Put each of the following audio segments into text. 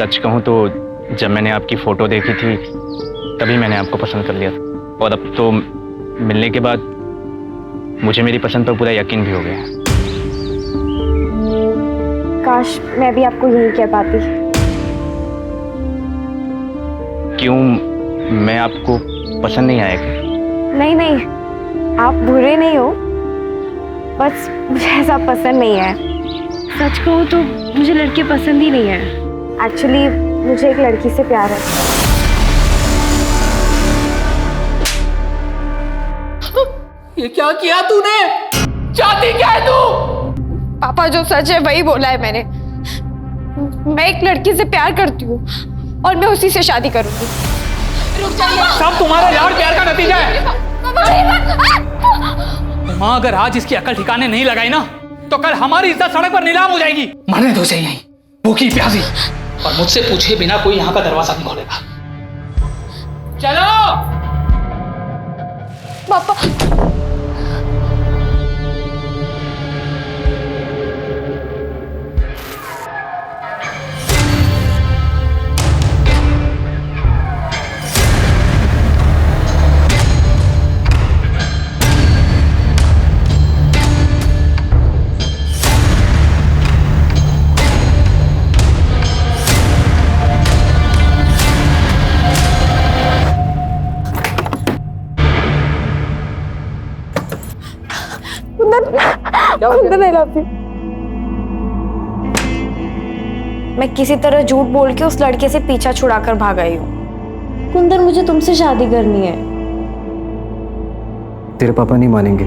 सच कहूँ तो जब मैंने आपकी फ़ोटो देखी थी तभी मैंने आपको पसंद कर लिया था, और अब तो मिलने के बाद मुझे मेरी पसंद पर पूरा यकीन भी हो गया। काश मैं भी आपको यही कह पाती। क्यों, मैं आपको पसंद नहीं आया क्या? नहीं नहीं, आप बुरे नहीं हो, बस मुझे ऐसा पसंद नहीं है। सच कहूँ तो मुझे लड़के पसंद ही नहीं है। एक्चुअली मुझे एक लड़की से प्यार है। ये क्या किया तूने? चाहती क्या है तू? पापा जो सच है वही बोला है मैंने। मैं एक लड़की से प्यार करती हूँ और मैं उसी से शादी करूंगी। रुक जाइए। सब तुम्हारा यार प्यार का नतीजा है। माँ अगर आज इसकी अकल ठिकाने नहीं लगाई ना तो कल हमारी इज्जत सड़क पर नीलाम हो जाएगी। मरने दो उसे यहीं, भूखी प्यासी, और मुझसे पूछे बिना कोई यहाँ का दरवाजा नहीं खोलेगा। चलो पापा। मैं किसी तरह झूठ बोल के उस लड़के से पीछा छुड़ाकर भाग आई हूँ। कुंदन, मुझे तुमसे शादी करनी है। तेरे पापा नहीं मानेंगे,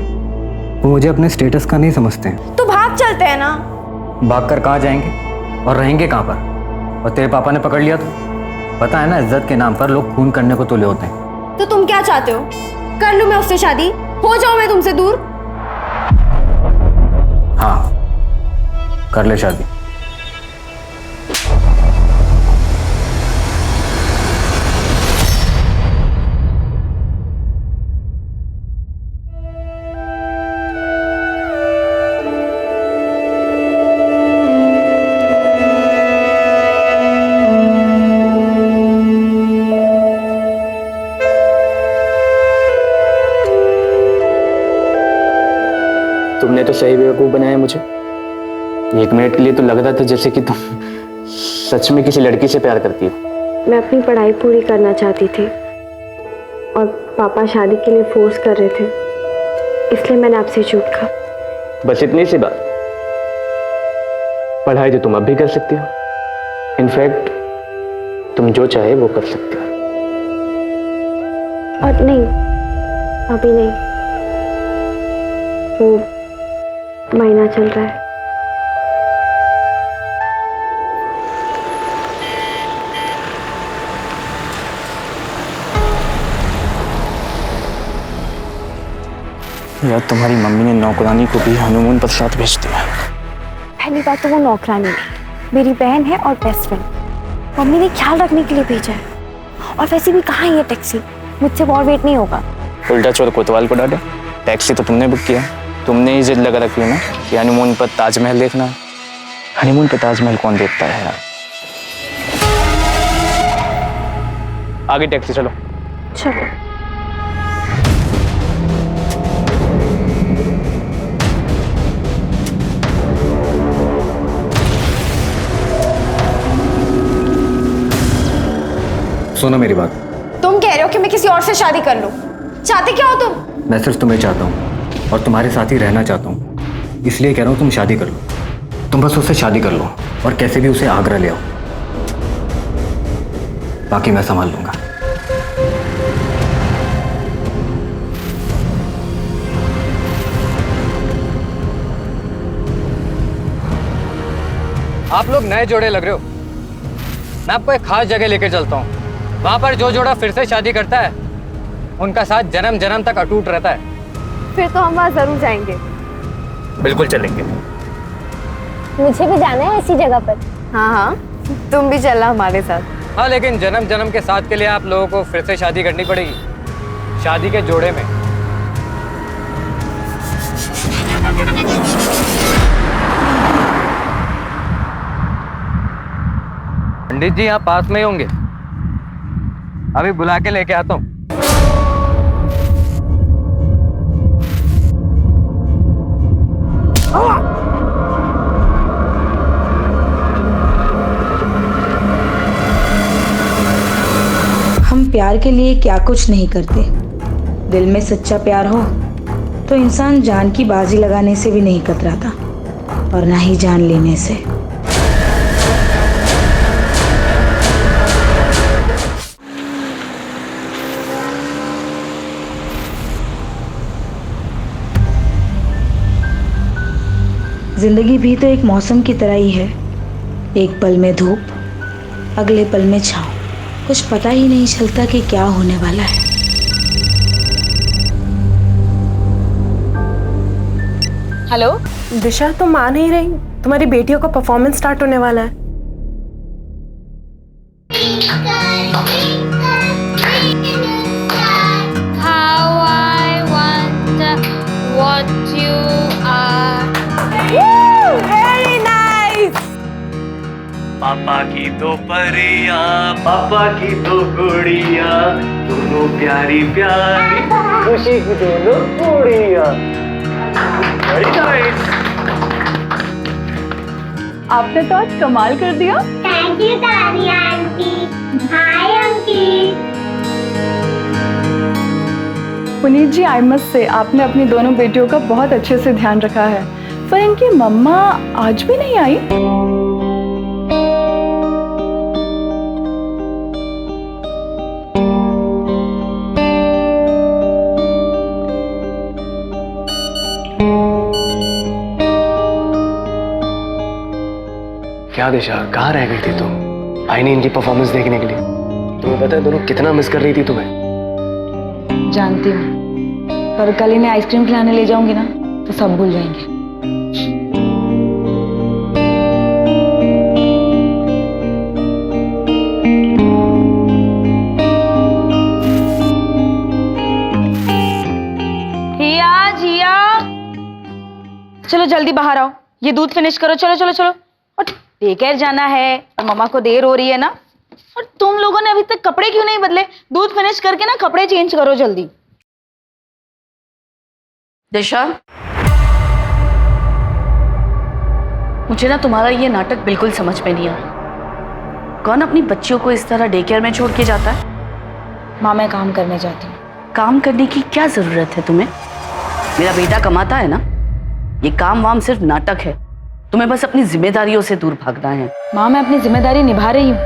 वो मुझे अपने स्टेटस का नहीं समझते हैं। तो भाग चलते हैं ना। भाग कर कहाँ जाएंगे और रहेंगे कहाँ पर? और तेरे पापा ने पकड़ लिया तो पता है ना, इज्जत के नाम पर लोग खून करने को तुले होते हैं। तो तुम क्या चाहते हो? कर लूं मैं उससे शादी? हो जाऊं मैं तुमसे दूर? हाँ, कर ले शादी। तुमने तो सही बेवकूफ़ बनाया मुझे। एक मिनट के लिए तो लग रहा था जैसे कि तुम सच में किसी लड़की से प्यार करती हो। मैं अपनी पढ़ाई पूरी करना चाहती थी और पापा शादी के लिए फोर्स कर रहे थे, इसलिए मैंने आपसे झूठ कहा। बस इतनी सी बात। पढ़ाई तो तुम अब भी कर सकती हो। इनफैक्ट तुम जो चाहे वो कर सकते हो। और नहीं, अभी नहीं, वो महीना चल रहा है। यार, तुम्हारी मम्मी ने नौकरानी को भी हनीमून पर साथ भेज दिया। पहली बात तो वो नौकरानी है, मेरी बहन है और बेस्ट फ्रेंड। मम्मी ने ख्याल रखने के लिए भेजा है। और वैसे भी कहाँ है ये टैक्सी? मुझसे और वेट नहीं होगा। उल्टा चोर कोतवाल को डाले। टैक्सी तो तुमने बुक किया, तुमने ही जिद लगा रखी है ना कि हनीमून पर ताजमहल देखना। हनीमून पर ताजमहल कौन देखता है यार? आगे टैक्सी, चलो। चलो। सुनो मेरी बात। तुम कह रहे हो कि मैं किसी और से शादी कर लूं? चाहते क्या हो तुम? मैं सिर्फ तुम्हें चाहता हूँ और तुम्हारे साथ ही रहना चाहता हूँ, इसलिए कह रहा हूँ तुम शादी कर लो। तुम बस उससे शादी कर लो और कैसे भी उसे आगरा ले आओ, बाकी मैं संभाल लूंगा। आप लोग नए जोड़े लग रहे हो। मैं आपको एक खास जगह लेकर चलता हूँ। वहां पर जो जोड़ा फिर से शादी करता है उनका साथ जन्म जन्म तक अटूट रहता है। फिर तो हम वहाँ जरूर जाएंगे। बिल्कुल चलेंगे। मुझे भी जाना है ऐसी जगह पर। हाँ हाँ, तुम भी चलना हमारे साथ। हाँ, लेकिन जन्म जन्म के साथ के लिए आप लोगों को फिर से शादी करनी पड़ेगी, शादी के जोड़े में। पंडित जी यहाँ पास में ही होंगे, अभी बुला के लेके आता हूँ। हम प्यार के लिए क्या कुछ नहीं करते। दिल में सच्चा प्यार हो तो इंसान जान की बाजी लगाने से भी नहीं कतराता, और ना ही जान लेने से। जिंदगी भी तो एक मौसम की तरह ही है, एक पल में धूप, अगले पल में छाँव। कुछ पता ही नहीं चलता कि क्या होने वाला है। हेलो दिशा, तुम आ नहीं रही? तुम्हारी बेटियों का परफॉर्मेंस स्टार्ट होने वाला है। How I wonder what you are. Very nice. पापा की दो परिया, पापा की दो गुड़िया, दोनों प्यारी प्यारी, खुशी की दोनों गुड़िया। Very nice. आपने तो आज कमाल कर दिया। Thank you, Taniya aunty. Hi, aunty. Puneet ji, I must say आपने अपनी दोनों बेटियों का बहुत अच्छे से ध्यान रखा है। पर इनकी मम्मा आज भी नहीं आई। क्या दिशा, कहाँ रह गई थी तुम? आई नहीं इनकी परफॉर्मेंस देखने के लिए? तुम्हें पता है दोनों कितना मिस कर रही थी तुम्हें? जानती हूँ, पर कल इन्हें आइसक्रीम खिलाने ले जाऊंगी ना तो सब भूल जाएंगे। जिया जिया, चलो जल्दी बाहर आओ, ये दूध फिनिश करो। चलो चलो चलो, और डेकेयर जाना है और मम्मा को देर हो रही है ना। और तुम लोगों ने अभी तक कपड़े क्यों नहीं बदले? दूध फिनिश करके ना कपड़े चेंज करो जल्दी। दिशा, मुझे ना तुम्हारा ये नाटक बिल्कुल समझ में नहीं आ रहा। कौन अपनी बच्चियों को इस तरह डे केयर में छोड़ के जाता है? माँ, मैं काम करने जाती हूँ। काम करने की क्या जरूरत है तुम्हें? मेरा बेटा कमाता है ना। ये काम वाम सिर्फ नाटक है, तुम्हें बस अपनी जिम्मेदारियों से दूर भागना है। माँ, मैं अपनी जिम्मेदारी निभा रही हूँ।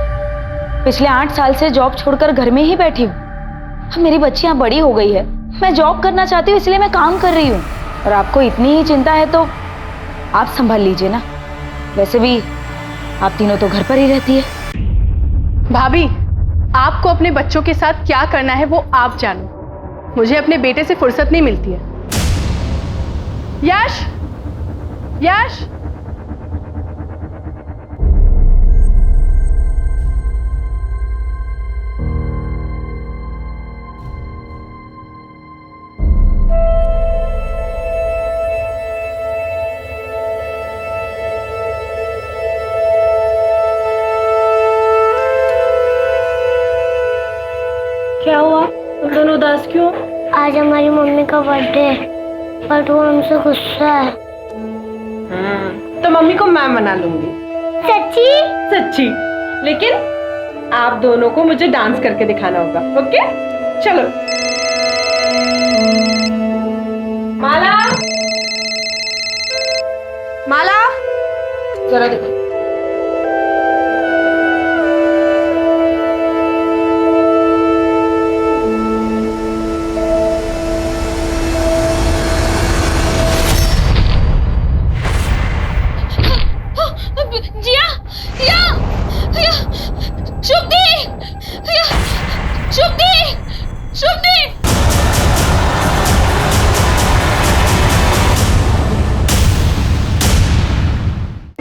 पिछले 8 साल से जॉब छोड़कर घर में ही बैठी हूँ। अब मेरी बच्चियाँ बड़ी हो गई है, मैं जॉब करना चाहती हूँ, इसलिए मैं काम कर रही हूँ। और आपको इतनी ही चिंता है तो आप संभाल लीजिए ना। वैसे भी आप तीनों तो घर पर ही रहती है। भाभी, आपको अपने बच्चों के साथ क्या करना है वो आप जानो। मुझे अपने बेटे से फुर्सत नहीं मिलती है। यश, यश, क्या हुआ? तुम दोनों उदास क्यों? आज हमारी मम्मी का बर्थडे है, बट वो हमसे गुस्सा है। तो मम्मी को मैं मना लूंगी। सच्ची? सच्ची। लेकिन आप दोनों को मुझे डांस करके दिखाना होगा। ओके, चलो। माला, माला, जरा देखो। जिया, जिया, जिया, शुभदी, जिया, शुभदी, शुभदी।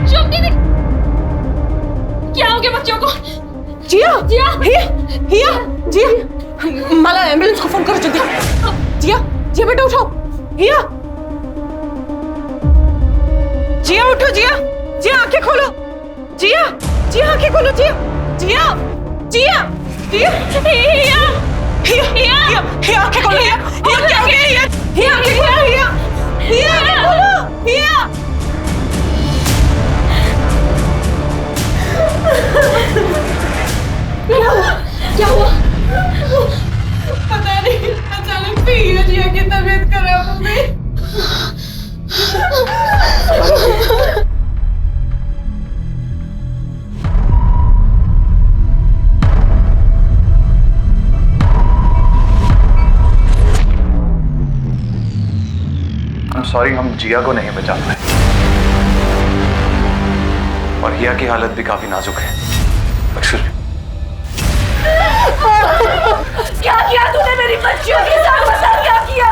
शुभदी, क्या हो गया बच्चों को? जिया, जिया, हिया, जिया, माला, एम्बुलेंस को फोन करो जल्दी। जिया, जिया बेटा उठो। हिया, जिया उठो। जिया, जिया आंखें खोलो। जिया, जिया आंखें खोलो। जिया, जिया जिया जिया हिया हिया हिया हिया आंखें खोलो हिया हिया क्या हो गया हिया हिया आंखें खोलो हिया हिया आंखें खोलो हिया क्या हुआ पता नहीं अचानक से हिया जिया की तबीयत खराब हो गई सॉरी, हम जिया को नहीं बचा पाए और हिया की हालत भी काफी नाजुक है। एक्चुअली क्या किया तूने मेरी बच्चियों के साथ? बता क्या किया?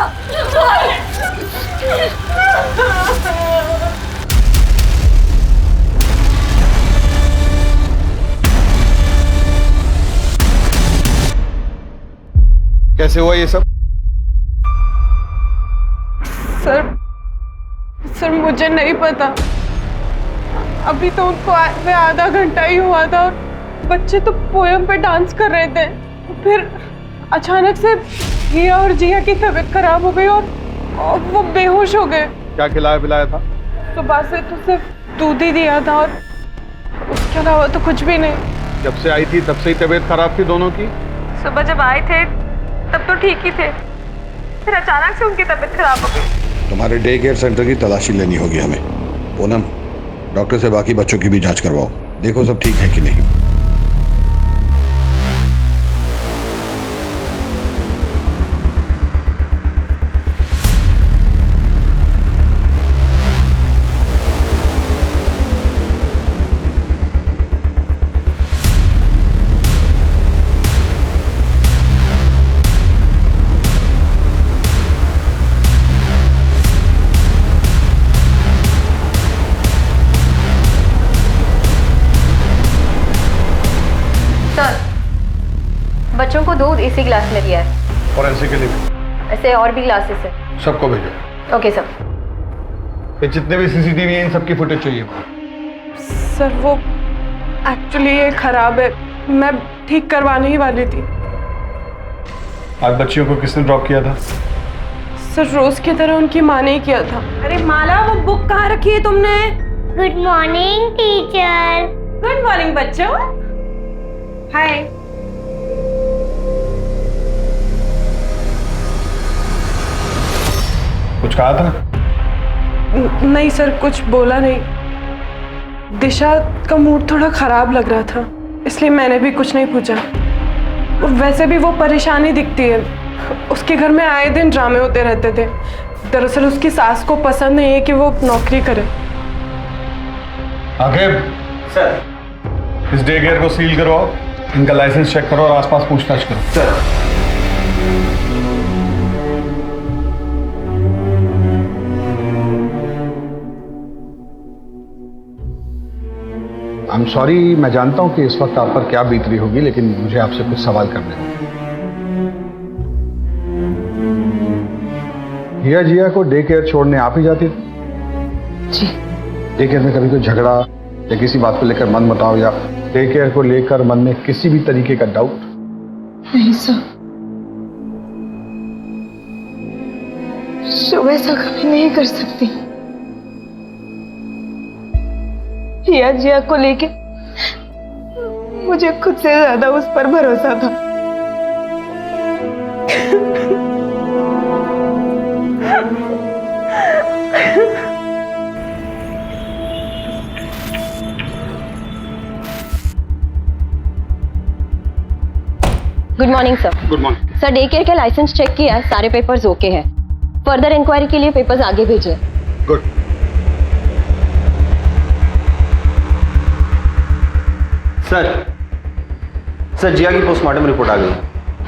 कैसे हुआ ये सब? सर मुझे नहीं पता। अभी तो उनको आए आधा घंटा ही हुआ था और बच्चे तो पोयम पे डांस कर रहे थे। फिर अचानक से हिया और जिया की तबीयत खराब हो गई और वो बेहोश हो गए। क्या खिलाया पिलाया था? सुबह से तो सिर्फ दूध ही दिया था और उसके अलावा तो कुछ भी नहीं। जब से आई थी तब से ही तबीयत खराब थी दोनों की? सुबह जब आए थे तब तो ठीक ही थे, फिर अचानक से उनकी तबीयत खराब हो गई। तुम्हारे डे केयर सेंटर की तलाशी लेनी होगी हमें। पूनम, डॉक्टर से बाकी बच्चों की भी जांच करवाओ, देखो सब ठीक है कि नहीं। बच्चों को दूध इसी ग्लास में दिया है और ऐसे के लिए ऐसे और भी ग्लासेस है। सबको भेजो। Okay sir. ये जितने भी सीसीटीवी हैं इन सबकी फुटेज चाहिए। सर वो एक्चुअली ये खराब है, मैं ठीक करवाने ही वाली थी। आज बच्चियों को किसने ड्रॉप किया था? सर रोज की तरह उनकी माँ ने ही किया था। अरे माला, वो बुक कहाँ रखी है तुमने? Good morning teacher. Good morning बच्चों। हाय। कुछ कहा था? नहीं सर, कुछ बोला नहीं। दिशा का मूड थोड़ा खराब लग रहा था, इसलिए मैंने भी कुछ नहीं पूछा। वैसे भी वो परेशानी दिखती है, उसके घर में आए दिन ड्रामे होते रहते थे। दरअसल उसकी सास को पसंद नहीं है कि वो नौकरी करे। आगे सर, इस डे केयर को सील करवाओ, इनका लाइसेंस चेक करो और आसपास पूछताछ करो। सर आई एम सॉरी, मैं जानता हूं कि इस वक्त आप पर क्या बीत रही होगी, लेकिन मुझे आपसे कुछ सवाल करने होंगे। हिया जिया को डे केयर छोड़ने आप ही जाती थी? जी। डे केयर में कभी कोई झगड़ा या किसी बात को लेकर मन मुटाव या डे केयर को लेकर मन में किसी भी तरीके का डाउट? नहीं सर, शुभ ऐसा कभी नहीं कर सकती। हिया जिया को लेके मुझे खुद से ज्यादा उस पर भरोसा था। Good morning sir. Good morning sir, day care का लाइसेंस चेक किया, सारे पेपर्स ओके हैं। फर्दर इंक्वायरी के लिए पेपर्स आगे भेजिए। गुड। सर जिया की पोस्टमार्टम रिपोर्ट आ गई।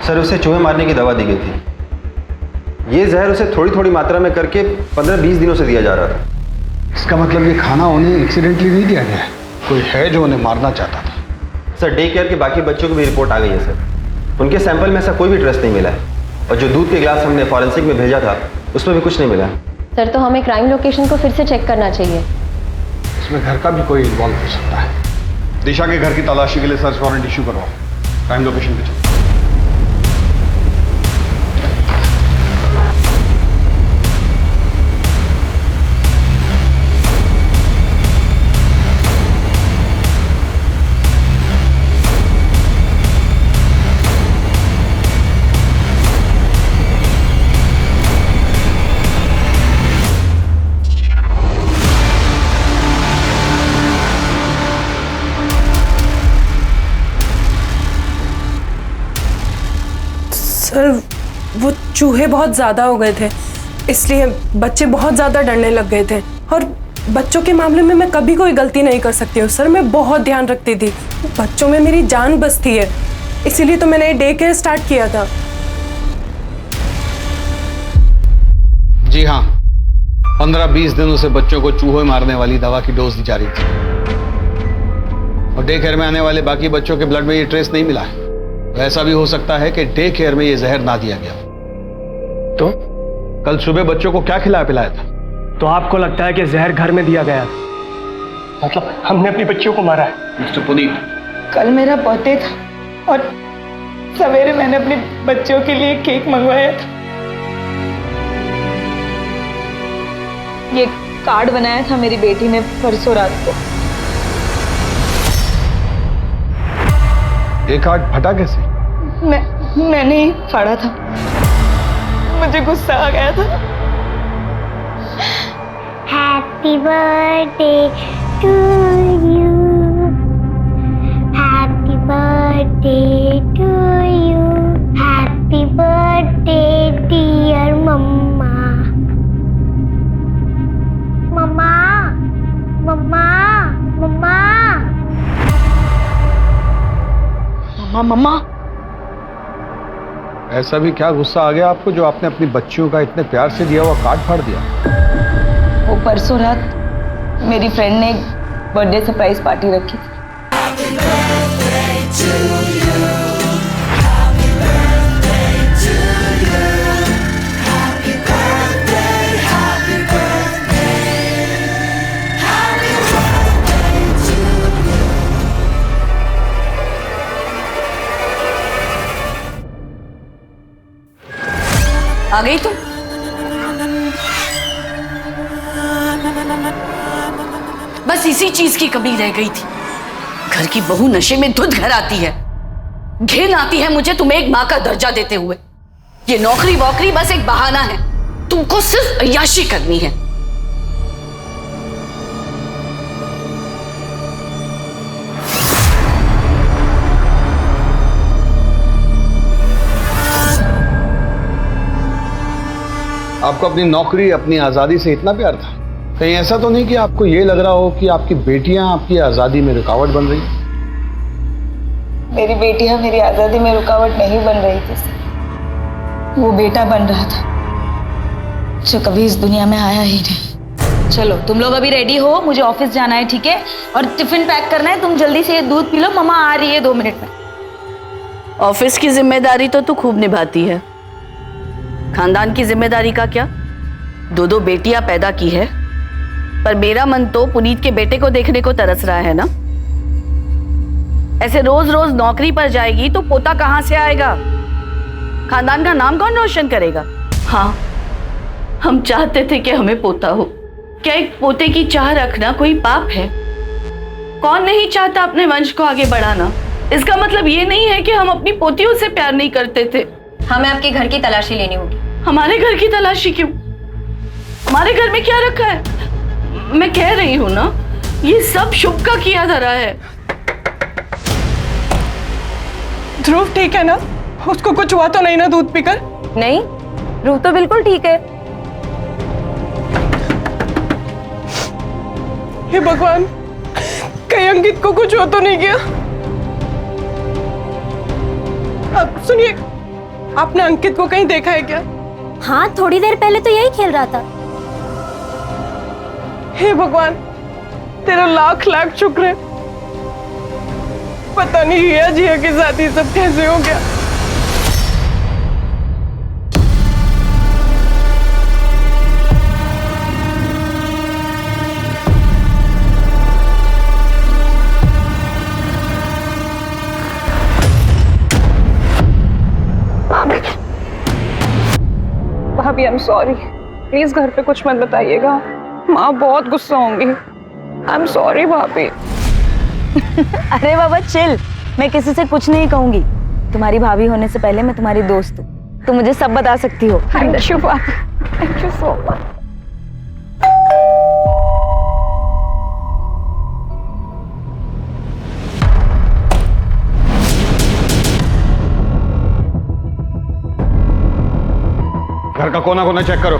सर उसे चूहे मारने की दवा दी गई थी। ये जहर उसे थोड़ी थोड़ी मात्रा में करके 15-20 दिनों से दिया जा रहा था। इसका मतलब ये खाना उन्हें एक्सीडेंटली नहीं दिया गया है, कोई है जो उन्हें मारना चाहता था। सर डे केयर के बाकी बच्चों की भी रिपोर्ट आ गई है सर। उनके सैंपल में ऐसा कोई भी ट्रेस नहीं मिला है और जो दूध के गिलास हमने फॉरेंसिक में भेजा था उसमें भी कुछ नहीं मिला है। सर तो हमें क्राइम लोकेशन को फिर से चेक करना चाहिए। इसमें घर का भी कोई इन्वॉल्व हो सकता है। दिशा के घर की तलाशी के लिए सर्च वारंट इशू करवाओ। टाइम लोकेशन पे चलो। सर वो चूहे बहुत ज़्यादा हो गए थे, इसलिए बच्चे बहुत ज़्यादा डरने लग गए थे। और बच्चों के मामले में मैं कभी कोई गलती नहीं कर सकती हूँ सर, मैं बहुत ध्यान रखती थी। बच्चों में मेरी जान बसती है, इसीलिए तो मैंने डे केयर स्टार्ट किया था। जी हाँ, 15-20 दिनों से बच्चों को चूहे मारने वाली दवा की डोज दी जा रही थी और डे केयर में आने वाले बाकी बच्चों के ब्लड में ये ट्रेस नहीं मिला है। ऐसा भी हो सकता है कि डे केयर में ये जहर ना दिया गया। तो कल सुबह बच्चों को क्या खिलाया पिलाया था? तो आपको लगता है कि जहर घर में दिया गया, मतलब हमने अपनी बच्चियों को मारा है? मिस्टर पुनीत, कल मेरा बर्थडे था और सवेरे मैंने अपने बच्चों के लिए केक मंगवाया था। ये कार्ड बनाया था मेरी बेटी ने परसों रात को। ये कार्ड फटा कैसे? मैंने ही फाड़ा था, मुझे गुस्सा आ गया था। Happy birthday to you, happy birthday to you, happy birthday dear mumma. मम्मा मम्मा मम्मा मम्मा मम्मा। ऐसा भी क्या गुस्सा आ गया आपको जो आपने अपनी बच्चियों का इतने प्यार से दिया हुआ कार्ड फाड़ दिया? वो परसों रात मेरी फ्रेंड ने एक बर्थडे सरप्राइज पार्टी रखी थी। आ गई तुम? बस इसी चीज की कमी रह गई थी। घर की बहू नशे में धुत घर आती है, घिन आती है मुझे तुम्हें एक मां का दर्जा देते हुए। ये नौकरी वोकरी बस एक बहाना है, तुमको सिर्फ अय्याशी करनी है। आपको अपनी नौकरी, अपनी आजादी से इतना प्यार था? कहीं ऐसा तो नहीं कि आपको ये लग रहा हो कि आपकी बेटियां आपकी आजादी में रुकावट बन रही? मेरी बेटियां मेरी आजादी में रुकावट नहीं बन रही थी, वो बेटा बन रहा था जो कभी इस दुनिया में आया ही नहीं। चलो तुम लोग अभी रेडी हो, मुझे ऑफिस जाना है, ठीक है? और टिफिन पैक करना है। तुम जल्दी से दूध पी लो, मम्मा आ रही है 2 मिनट में। ऑफिस की जिम्मेदारी तो तू खूब निभाती है, खानदान की जिम्मेदारी का क्या? 2 बेटियां पैदा की है, पर मेरा मन तो पुनीत के बेटे को देखने को तरस रहा है ना। ऐसे रोज रोज नौकरी पर जाएगी तो पोता कहां से आएगा? खानदान का नाम कौन रोशन करेगा? हाँ, हम चाहते थे कि हमें पोता हो। क्या एक पोते की चाह रखना कोई पाप है? कौन नहीं चाहता अपने वंश को आगे बढ़ाना? इसका मतलब ये नहीं है कि हम अपनी पोतियों से प्यार नहीं करते थे। हमें आपके घर की तलाशी लेनी होगी। हमारे घर की तलाशी क्यों? हमारे घर में क्या रखा है? मैं कह रही हूँ ना, ये सब शुभ का किया धरा है। ध्रुव ठीक है ना? उसको कुछ हुआ तो नहीं ना दूध पीकर? नहीं, ध्रुव तो बिल्कुल ठीक है। हे भगवान, कहीं अंकित को कुछ हो तो नहीं गया? अब सुनिए, आपने अंकित को कहीं देखा है क्या? हाँ, थोड़ी देर पहले तो यही खेल रहा था। हे भगवान, तेरा लाख लाख शुक्र है। पता नहीं हिया जिया के साथ ये सब कैसे हो गया। एम सॉरी, प्लीज घर पे कुछ मत बताइएगा, माँ बहुत गुस्सा होंगी। आई एम सॉरी भाभी। अरे बाबा चिल, मैं किसी से कुछ नहीं कहूंगी। तुम्हारी भाभी होने से पहले मैं तुम्हारी दोस्त हूँ, तुम मुझे सब बता सकती हो। थैंक यू भाभी, थैंक यू सो मच। घर का कोना कोना चेक करो।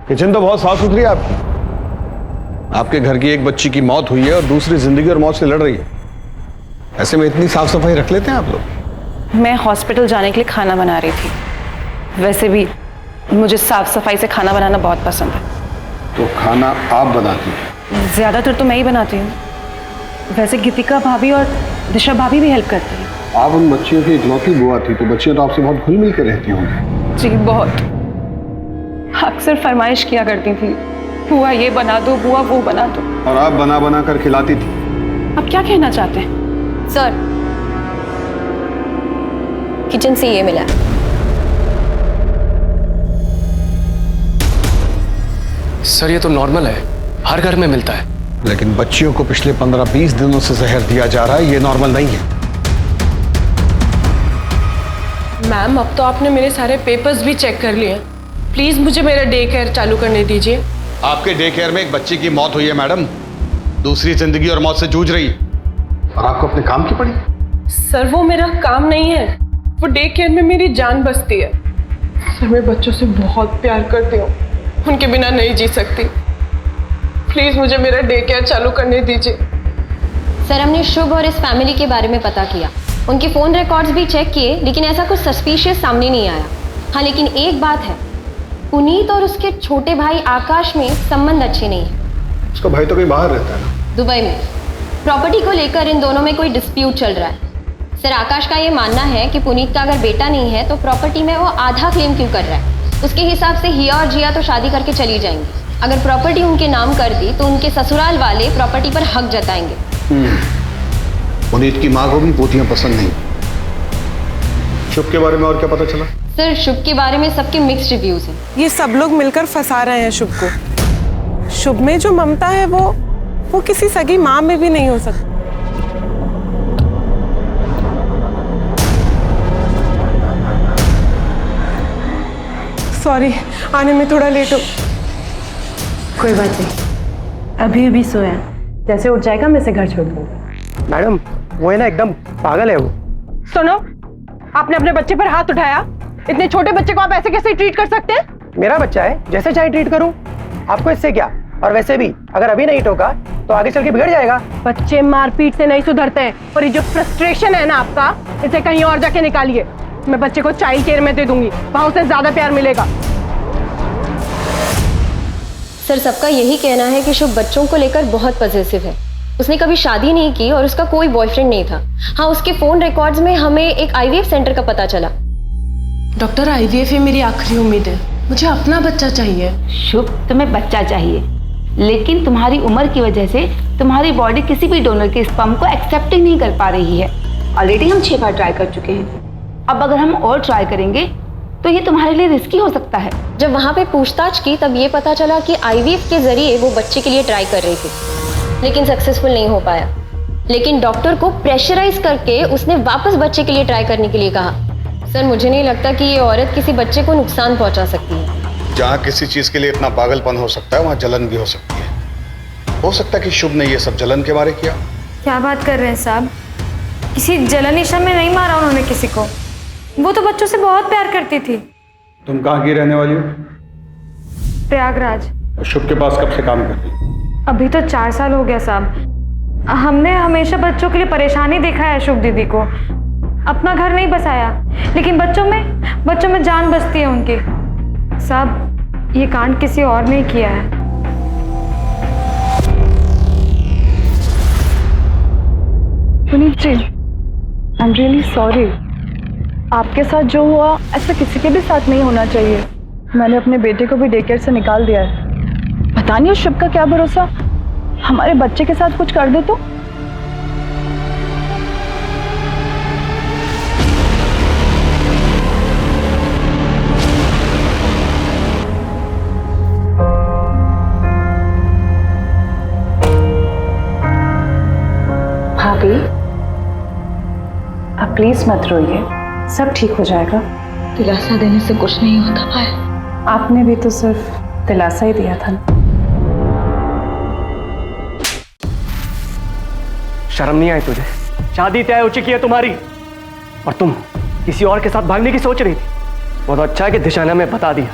किचन तो बहुत साफ सुथरी है आपकी। आपके घर की एक बच्ची की मौत हुई है और दूसरी जिंदगी और मौत से लड़ रही है। ऐसे में इतनी साफ सफाई रख लेते हैं आप लोग? मैं हॉस्पिटल जाने के लिए खाना बना रही थी। वैसे भी मुझे साफ सफाई से खाना बनाना बहुत पसंद है। तो खाना आप बनाती हैं? ज्यादातर तो मैं ही बनाती हूँ। वैसे गीतिका भाभी और दिशा भाभी भी हेल्प करती हैं। आप उन बच्चियों की इकलौती बुआ थी, तो बच्चियां तो आपसे बहुत घुल मिल कर रहती होंगी। जी बहुत, अक्सर फरमाइश किया करती थी, बुआ ये बना दो, बुआ वो बना दो। और आप बना बना कर खिलाती थी। आप क्या कहना चाहते हैं? सर, किचन से ये मिला। सर ये तो नॉर्मल है, हर घर में मिलता है। लेकिन बच्चियों को पिछले 15-20 दिनों से जहर दिया जा रहा है, ये नॉर्मल नहीं है। मैम अब तो आपने मेरे सारे पेपर्स भी चेक कर लिए। प्लीज मुझे मेरा डे केयर चालू करने दीजिए। आपके डे केयर में एक बच्ची की मौत हुई है मैडम, दूसरी जिंदगी और मौत से जूझ रही है। और आपको अपने काम की पड़ी? सर वो मेरा काम नहीं है, वो डे केयर में मेरी जान बसती है। सर मैं बच्चों से बहुत प्यार करती हूँ, उनके बिना नहीं जी सकती। प्लीज मुझे मेरा डे केयर चालू करने दीजिए। सर हमने शुभ और इस फैमिली के बारे में पता किया, उनके फ़ोन रिकॉर्ड्स भी चेक किए, लेकिन ऐसा कुछ सस्पिशियस सामने नहीं आया। हाँ लेकिन एक बात है, पुनीत और उसके छोटे भाई आकाश में संबंध अच्छे नहीं है। उसका भाई तो कहीं बाहर रहता है ना? दुबई में। प्रॉपर्टी को लेकर इन दोनों में कोई डिस्प्यूट चल रहा है। सर आकाश का ये मानना है कि पुनीत का अगर बेटा नहीं है तो प्रॉपर्टी में वो आधा क्लेम क्यों कर रहा है। उसके हिसाब से हिया और जिया तो शादी करके चली जाएंगी। अगर प्रॉपर्टी उनके नाम कर दी तो उनके ससुराल वाले प्रॉपर्टी पर हक जताएंगे। पुनीत की माँ को भी पोतियां पसंद नहीं। शुभ के बारे में और क्या पता चला? सर शुभ के बारे में सबके मिक्स्ड रिव्यूज हैं। ये सब लोग मिलकर फंसा रहे हैं शुभ को। शुभ में जो ममता है वो किसी सगी माँ में भी नहीं हो सकती। सॉरी आने में थोड़ा लेट हो। कोई बात नहीं, अभी अभी सोया, जैसे उठ जाएगा मैं इसे घर छोड़ दूंगा। मैडम वो है ना एकदम पागल है वो। सुनो, आपने अपने बच्चे पर हाथ उठाया। इतने छोटे बच्चे को आप ऐसे कैसे ट्रीट कर सकते हैं? मेरा बच्चा है, जैसे चाहे ट्रीट करूं, आपको इससे क्या। और वैसे भी अगर अभी नहीं टोका तो आगे चल के बिगड़ जाएगा। बच्चे मारपीट से नहीं सुधरते हैं, और ये जो फ्रस्ट्रेशन है ना आपका, इसे कहीं और जाके निकालिए। मैं बच्चे को चाइल्ड केयर में दे दूंगी, वहां उसे ज्यादा प्यार मिलेगा। सर सबका यही कहना है कि शुभ बच्चों को लेकर बहुत पॉजिटिव है। उसने कभी शादी नहीं की और उसका कोई बॉयफ्रेंड नहीं था। हाँ उसके फोन रिकॉर्ड्स में हमें एक आईवीएफ सेंटर का पता चला। डॉक्टर आईवीएफ ही मेरी आखिरी उम्मीद है, मुझे अपना बच्चा चाहिए। शुभ तुम्हें बच्चा चाहिए, लेकिन तुम्हारी उम्र की वजह से तुम्हारी बॉडी किसी भी डोनर के स्पर्म को एक्सेप्ट ही नहीं कर पा रही है। ऑलरेडी हम 6 बार ट्राई कर चुके हैं, अब अगर हम और ट्राई करेंगे तो ये तुम्हारे लिए रिस्की हो सकता है। जब वहाँ पे पूछताछ की तब ये पता चला कि आईवीएफ के जरिए वो बच्चे के लिए ट्राई कर रही थी, लेकिन सक्सेसफुल नहीं हो पाया। लेकिन डॉक्टर को प्रेशराइज करके उसने वापस बच्चे के लिए ट्राई करने के लिए कहा। सर मुझे नहीं लगता कि ये औरत किसी बच्चे को नुकसान पहुंचा सकती है। जहाँ किसी चीज के लिए इतना पागलपन हो सकता है वहाँ जलन भी हो सकती है। हो सकता है कि शुभ ने ये सब जलन के मारे किया। क्या बात कर रहे हैं साहब, किसी जलन ईशा में नहीं मारा उन्होंने किसी को। वो तो बच्चों से बहुत प्यार करती थी। तुम कहाँ की रहने वाली हो? प्रयागराज। शुभ के पास कब से काम करती? अभी तो 4 साल हो गया साहब। हमने हमेशा बच्चों के लिए परेशानी देखा है शुभ दीदी को। अपना घर नहीं बसाया, लेकिन बच्चों में जान बसती है उनकी। साहब, ये कांड किसी और ने किया है। Puneet ji, I am really sorry. आपके साथ जो हुआ ऐसा किसी के भी साथ नहीं होना चाहिए। मैंने अपने बेटे को भी डे केयर से निकाल दिया है। पता नहीं उस शिव का क्या भरोसा, हमारे बच्चे के साथ कुछ कर दे तो। भाभी, आप प्लीज मत रोइए, सब ठीक हो जाएगा। दिलासा देने से कुछ नहीं होता भाई। आपने भी तो सिर्फ दिलासा ही दिया था। शर्म नहीं आई तुझे? शादी तय हो चुकी है तुम्हारी और तुम किसी और के साथ भागने की सोच रही थी। बहुत अच्छा है कि दिशा ने हमें बता दिया,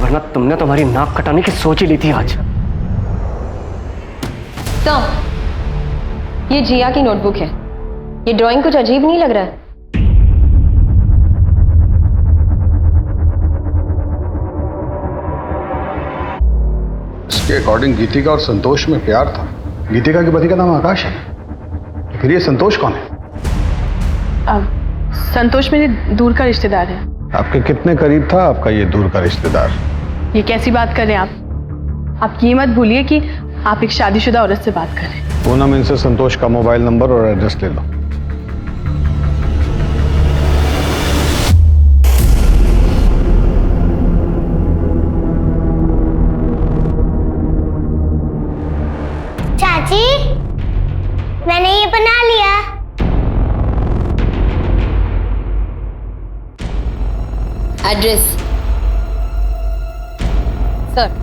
वरना तुमने तुम्हारी नाक कटाने की सोच ही ली थी आज। तो ये जिया की नोटबुक है। ये ड्राइंग कुछ अजीब नहीं लग रहा है? इसके अकॉर्डिंग गीतिका और संतोष में प्यार था। गीतिका के पति का नाम आकाश है, तो फिर ये संतोष कौन है? संतोष मेरे दूर का रिश्तेदार है। आपके कितने करीब था आपका ये दूर का रिश्तेदार? ये कैसी बात कर रहे हैं आप ये मत भूलिए कि आप एक शादीशुदा औरत से बात कर रहे हैं। पूनम, इनसे संतोष का मोबाइल नंबर और एड्रेस ले लो। चाची, मैंने ये बना लिया। Address sir.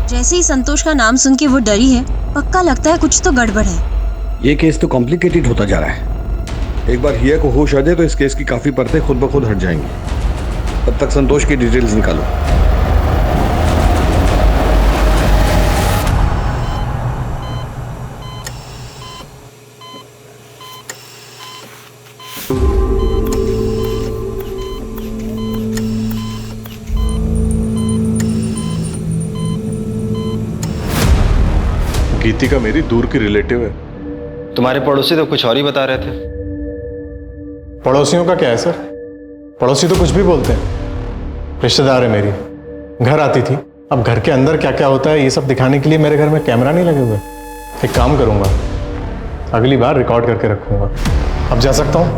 जैसे ही संतोष का नाम सुन के वो डरी है, पक्का लगता है कुछ तो गड़बड़ है। ये केस तो कॉम्प्लिकेटेड होता जा रहा है। एक बार हिया को होश आ जाए तो इस केस की काफी परतें खुद ब खुद हट जाएंगी। तब तक संतोष की डिटेल्स निकालो। गीतिका मेरी दूर की रिलेटिव है। तुम्हारे पड़ोसी तो कुछ और ही बता रहे थे। पड़ोसियों का क्या है सर? पड़ोसी तो कुछ भी बोलते हैं। रिश्तेदार है मेरी, घर आती थी। अब घर के अंदर क्या क्या होता है ये सब दिखाने के लिए मेरे घर में कैमरा नहीं लगे हुए। एक काम करूंगा, अगली बार रिकॉर्ड करके रखूंगा। अब जा सकता हूँ?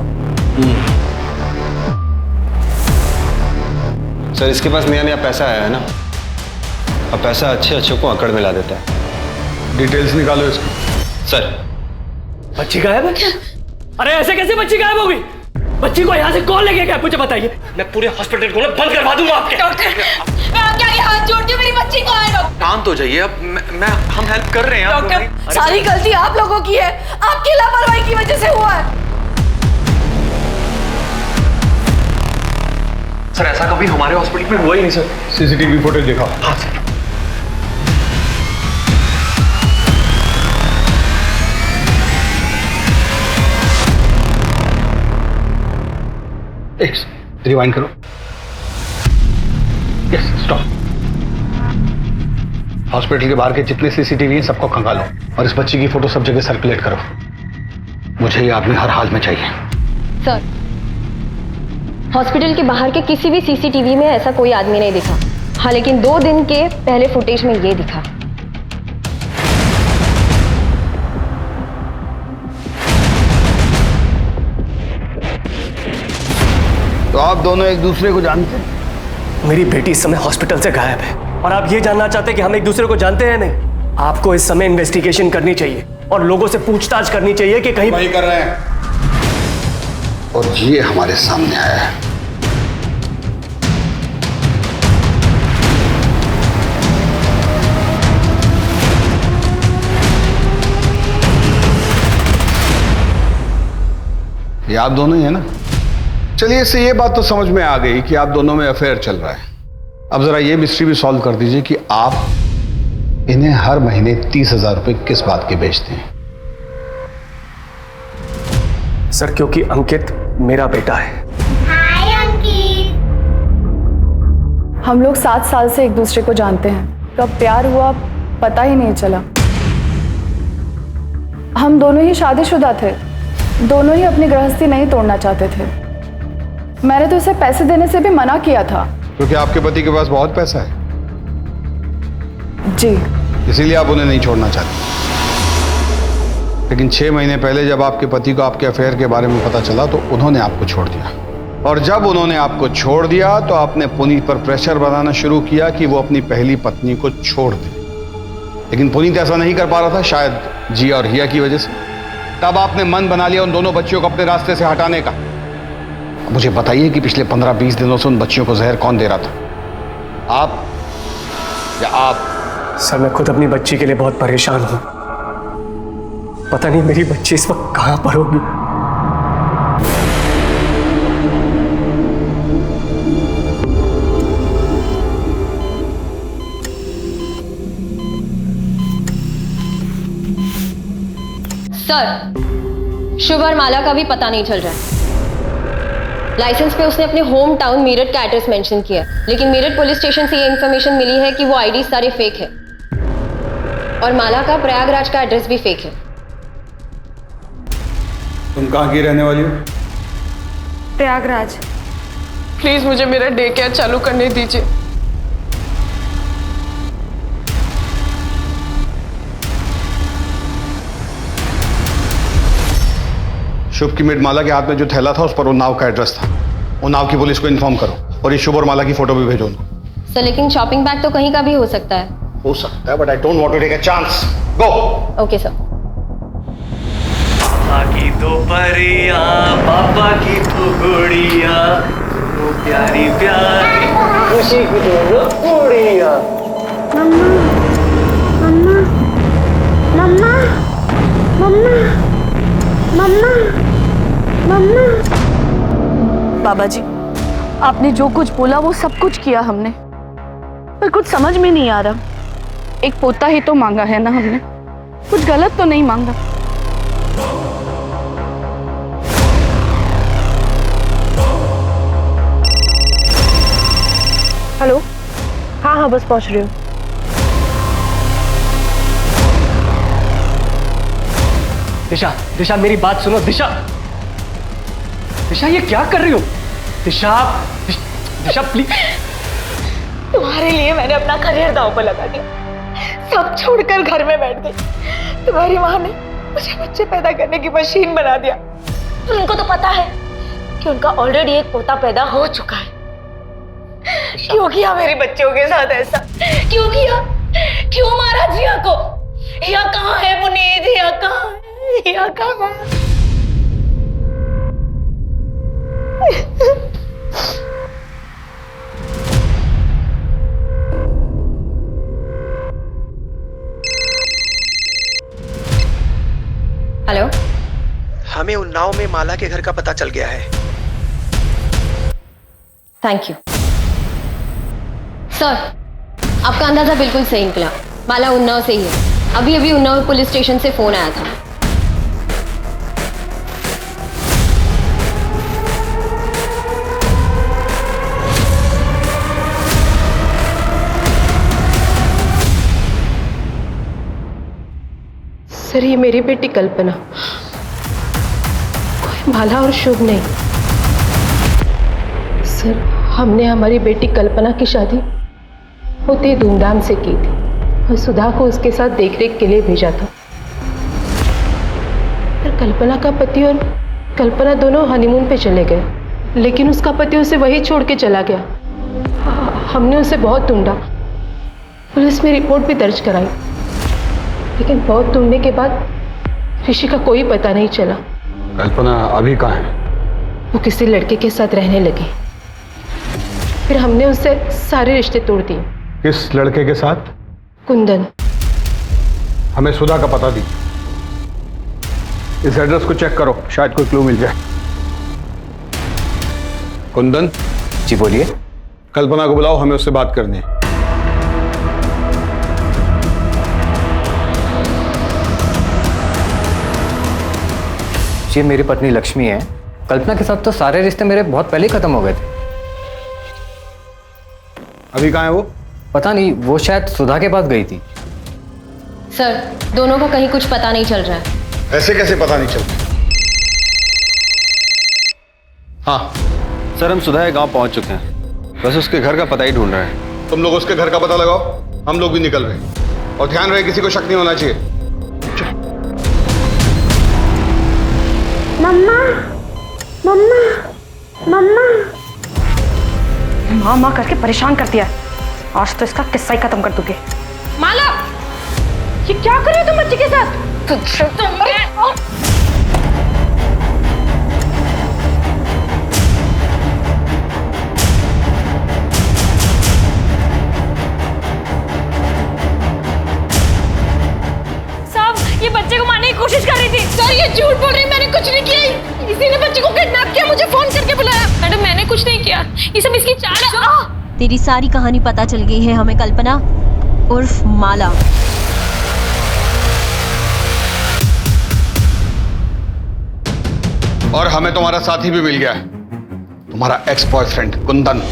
सर, इसके पास नया नया पैसा आया है ना, अब पैसा अच्छे अच्छे को अकड़ में ला देता है। डिटेल्स निकालो इसकी। सर, बच्ची गायब है? अरे ऐसे कैसे बच्ची गायब हो गई? बच्ची को यहाँ से कौन लेके गया मुझे बताइए। मैं पूरे हॉस्पिटल को बंद करवा दूंगा आपके। डॉक्टर, मैं आपके आगे हाथ जोड़ती हूँ, मेरी बच्ची कहाँ है? डॉक्टर, काम तो जाइए। अब हम हेल्प कर रहे हैं। डॉक्टर, सारी गलती आप लोगों की है, आपकी लापरवाही की वजह से हुआ है। सर, ऐसा कभी हमारे हॉस्पिटल में हुआ ही नहीं सर। सीसीटीवी फुटेज दिखाओ। हाँ सर। रिवाइंड करो। Yes, stop. हॉस्पिटल के बाहर के जितने सीसीटीवी हैं सबको खंगालो और इस बच्ची की फोटो सब जगह सर्कुलेट करो। मुझे ये आदमी हर हाल में चाहिए। सर, हॉस्पिटल के बाहर के किसी भी सीसीटीवी में ऐसा कोई आदमी नहीं दिखा। हाँ, लेकिन 2 दिन के पहले फुटेज में ये दिखा। तो आप दोनों एक दूसरे को जानते हैं? मेरी बेटी इस समय हॉस्पिटल से गायब है और आप ये जानना चाहते हैं कि हम एक दूसरे को जानते हैं? नहीं, आपको इस समय इन्वेस्टिगेशन करनी चाहिए और लोगों से पूछताछ करनी चाहिए कि कहीं वही कर रहे हैं और ये हमारे सामने आया है। ये आप दोनों ही है ना? चलिए, इससे ये बात तो समझ में आ गई कि आप दोनों में अफेयर चल रहा है। अब जरा ये मिस्ट्री भी सॉल्व कर दीजिए कि आप इन्हें हर महीने 30,000 रुपए किस बात के बेचते हैं? सर क्योंकि अंकित मेरा बेटा है। हम लोग 7 साल से एक दूसरे को जानते हैं। कब प्यार हुआ पता ही नहीं चला। हम दोनों ही शादीशुदा थे, दोनों ही अपनी गृहस्थी नहीं तोड़ना चाहते थे। मैंने तो उसे पैसे देने से भी मना किया था। क्योंकि आपके पति के पास बहुत पैसा है, जी इसीलिए आप उन्हें नहीं छोड़ना चाहते। लेकिन 6 महीने पहले जब आपके पति को आपके अफेयर के बारे में पता चला तो उन्होंने आपको छोड़ दिया, और जब उन्होंने आपको छोड़ दिया तो आपने पुनीत पर प्रेशर बनाना शुरू किया कि वो अपनी पहली पत्नी को छोड़ दे। लेकिन पुनीत ऐसा नहीं कर पा रहा था, शायद जिया और हिया की वजह से। तब आपने मन बना लिया उन दोनों बच्चियों को अपने रास्ते से हटाने का। मुझे बताइए कि पिछले 15-20 दिनों से उन बच्चियों को जहर कौन दे रहा था, आप या आप? सर मैं खुद अपनी बच्ची के लिए बहुत परेशान हूं। पता नहीं मेरी बच्ची इस वक्त कहां पर होगी। सर, शुभ और माला का भी पता नहीं चल रहा है। लाइसेंस पे उसने अपने होम टाउन मेरठ का एड्रेस मेंशन किया, लेकिन मेरठ पुलिस स्टेशन से ये इन्फॉर्मेशन मिली है कि वो आईडी सारे फेक है, और माला का प्रयागराज का एड्रेस भी फेक है। तुम कहाँ की रहने वाली हो? प्रयागराज। प्लीज मुझे मेरा डे केयर चालू करने दीजिए। शुभ की मेड माला के हाथ में जो थैला था उस पर उन्नाव का एड्रेस था। उन्नाव की पुलिस को इन्फॉर्म करो और ये शुभ और माला की फोटो भी भेजो उनको। सर लेकिन शॉपिंग बैग तो कहीं का भी हो सकता है। हो सकता है, but I don't want to take a chance. Go. Okay sir. माँ की दो परियां, पापा की दो गुड़िया, दो प्यारी प्यारी खुशी की दोनों गुड़िया। मम्मा मम्मा मम्मा मम्मा मम्मा। बाबा जी, आपने जो कुछ बोला वो सब कुछ किया हमने, पर कुछ समझ में नहीं आ रहा। एक पोता ही तो मांगा है ना हमने, कुछ गलत तो नहीं मांगा। हेलो, हाँ बस पहुंच रही हूँ। दिशा, दिशा मेरी बात सुनो। दिशा, दिशा ये क्या कर रही हो? दिशा, दिशा प्लीज। तुम्हारे लिए मैंने अपना करियर दांव पर लगा दिया, सब छोड़कर घर में बैठ गई। तुम्हारी माँ ने मुझे बच्चे पैदा करने की मशीन बना दिया। उनको तो पता है कि उनका ऑलरेडी एक पोता पैदा हो चुका है। क्यों किया मेरे बच्चों के साथ ऐसा? क्यों किया? क्यों मारा जिया को? हिया कहाँ है पुनीत? हिया कहाँ है? हिया कहाँ है? हेलो, हमें उन्नाव में माला के घर का पता चल गया है। थैंक यू सर, आपका अंदाजा बिल्कुल सही निकला। माला उन्नाव से ही है। अभी अभी उन्नाव पुलिस स्टेशन से फोन आया था। सर ये मेरी बेटी कल्पना, कोई माला और शुभ नहीं। सर हमने हमारी बेटी कल्पना की शादी बहुत ही धूमधाम से की थी और सुधा को उसके साथ देखरेख के लिए भेजा था। पर कल्पना का पति और कल्पना दोनों हनीमून पे चले गए, लेकिन उसका पति उसे वहीं छोड़ के चला गया। हमने उसे बहुत ढूंढा, पुलिस में रिपोर्ट भी दर्ज कराई, लेकिन बहुत ढूंढने के बाद ऋषि का कोई पता नहीं चला। कल्पना अभी कहाँ है? वो किसी लड़के के साथ रहने लगी, फिर हमने उससे सारे रिश्ते तोड़ दिए। किस लड़के के साथ? कुंदन। हमें सुधा का पता दी। इस एड्रेस को चेक करो, शायद कोई क्लू मिल जाए। कुंदन जी बोलिए। कल्पना को बुलाओ, हमें उससे बात करनी है। ये मेरी पत्नी लक्ष्मी है। कल्पना के साथ तो सारे रिश्ते मेरे बहुत पहले ही खत्म हो गए थे। अभी कहाँ है वो? पता नहीं, वो शायद सुधा के पास गई थी। सर, दोनों का कहीं कुछ पता नहीं चल रहा है। ऐसे कैसे पता नहीं चलता? हाँ सर, हम सुधा के गांव पहुंच चुके हैं, बस उसके घर का पता ही ढूंढ रहे हैं। तुम लोग उसके घर का पता लगाओ, हम लोग भी निकल रहे हैं। और ध्यान रहे किसी को शक नहीं होना चाहिए। मम्मा, मम्मा, मम्मा। माँ माँ करके परेशान कर दिया। आज तो इसका किस्सा ही खत्म कर दूंगी। माला, ये क्या कर रही हो तुम बच्चे के साथ? ये बच्चे को मारने की कोशिश कर रही थी। सर, ये झूठ बोल रही है, मैंने कुछ नहीं किया। इसी ने बच्चे को किडनैप किया, मुझे फोन करके बुलाया। मैडम, मैंने कुछ नहीं किया, ये सब इसकी चाल है। तेरी सारी कहानी पता चल गई है हमें, कल्पना उर्फ माला। और हमें तुम्हारा साथी भी मिल गया है, तुम्हारा एक्स बॉयफ्रेंड कुंदन।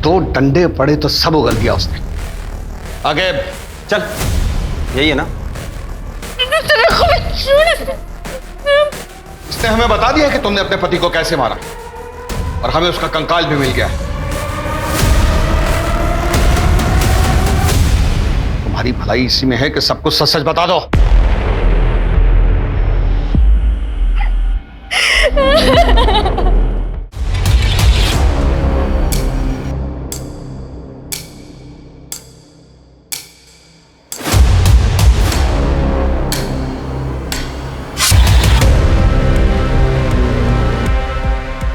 2 डंडे पड़े तो सब उगल गया उसने। आगे चल, यही है ना? इसने हमें बता दिया कि तुमने अपने पति को कैसे मारा, और हमें उसका कंकाल भी मिल गया है। तुम्हारी भलाई इसी में है कि सब कुछ सच सच बता दो।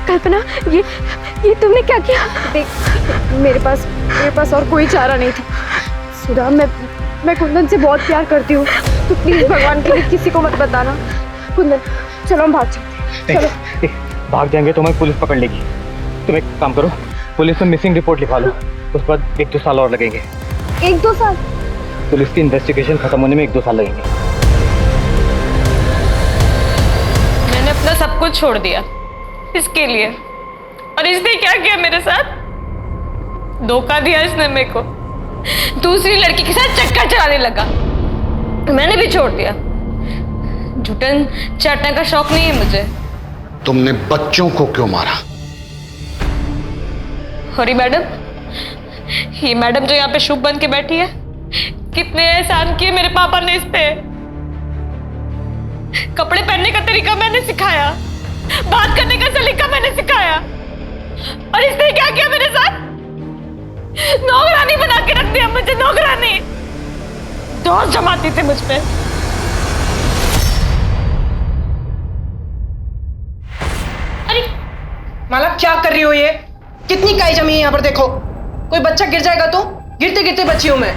कल्पना, ये तुमने क्या किया? देख, मेरे पास और कोई चारा नहीं था। सुधा, मैं कुंदन से बहुत प्यार करती हूँ। तो प्लीज भगवान के लिए किसी को मत बताना। कुंदन, चलो हम भाग चलते हैं। चलो। भाग जाएंगे तो हमें पुलिस पकड़ लेगी। तुम एक काम करो, पुलिस में मिसिंग रिपोर्ट लिखवा लो। उसके बाद 1-2 साल और लगेंगे। 1-2 साल? पुलिस की इन्वेस्टिगेशन खत्म होने में 1-2 साल लगेंगे। मैंने अपना सब कुछ छोड़ दिया इसके लिए, और इसने क्या किया मेरे साथ? धोखा दिया इसने मेरे को। दूसरी लड़की के साथ चक्कर चलाने लगा, मैंने भी छोड़ दिया। जुटन चाटने का शौक नहीं है मुझे। तुमने बच्चों को क्यों मारा? हरी मैडम, ये मैडम जो यहाँ पे शुभ बन के बैठी है, कितने एहसान किए मेरे पापा ने इस पे। कपड़े पहनने का तरीका मैंने सिखाया, बात करने का सलीका मैंने सिखाया, और इसने क्या किया मेरे साथ? नौकरानी बना के रख दिया मुझे, नौकरानी। दोस्त जमाती थे मुझ पे। अरे माला, क्या कर रही हो ये? कितनी काई जमी है यहाँ पर, देखो। कोई बच्चा गिर जाएगा तो? गिरते गिरते बची हूँ मैं।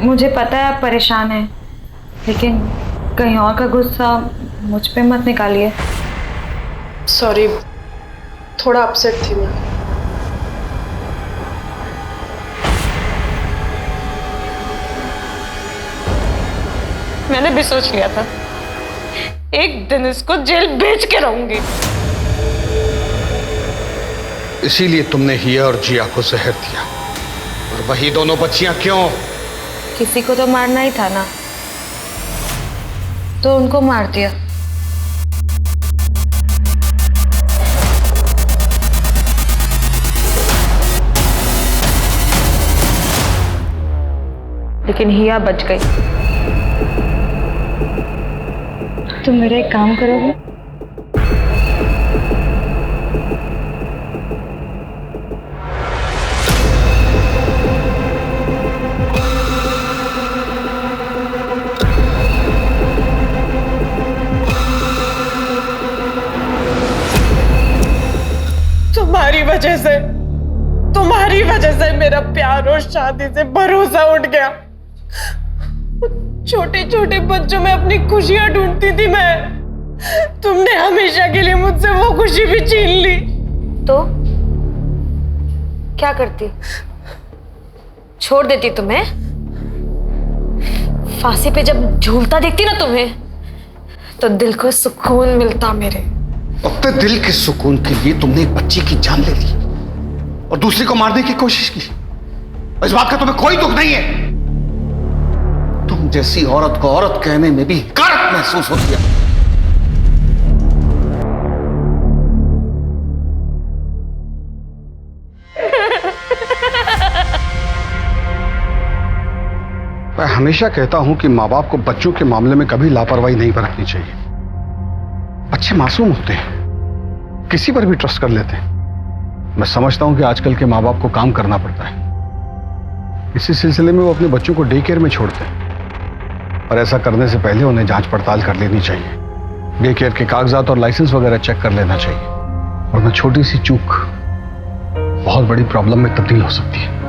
मुझे पता है आप परेशान हैं, लेकिन कहीं और का गुस्सा मुझ पे मत निकालिए। सॉरी, थोड़ा अपसेट थी मैं। मैंने भी सोच लिया था एक दिन इसको जेल भेज के रहूंगी। इसीलिए तुमने हिया और जिया को जहर दिया, और वही दोनों बच्चियां क्यों? किसी को तो मारना ही था ना, तो उनको मार दिया। लेकिन हिया बच गई। तुम मेरा एक काम करोगे? तुम्हारी वजह से मेरा प्यार और शादी से भरोसा उठ गया। छोटे छोटे बच्चों में अपनी खुशियां ढूंढती थी मैं। तुमने हमेशा के लिए मुझसे वो खुशी भी छीन ली। तो क्या करती? छोड़ देती तुम्हें? फांसी पे जब झूलता देखती ना तुम्हें, तो दिल को सुकून मिलता मेरे। अपने दिल के सुकून के लिए तुमने एक बच्ची की जान ले ली और दूसरी को मारने की कोशिश की। इस बात का तुम्हें कोई दुख नहीं है? तुम जैसी औरत को औरत कहने में भी हकारत महसूस होती है। मैं हमेशा कहता हूं कि मां बाप को बच्चों के मामले में कभी लापरवाही नहीं बरतनी चाहिए। बच्चे मासूम होते हैं, किसी पर भी ट्रस्ट कर लेते हैं। मैं समझता हूं कि आजकल के मां बाप को काम करना पड़ता है, इसी सिलसिले में वो अपने बच्चों को डे केयर में छोड़ते हैं। और ऐसा करने से पहले उन्हें जांच पड़ताल कर लेनी चाहिए। डे केयर के कागजात और लाइसेंस वगैरह चेक कर लेना चाहिए, वरना छोटी सी चूक बहुत बड़ी प्रॉब्लम में तब्दील हो सकती है।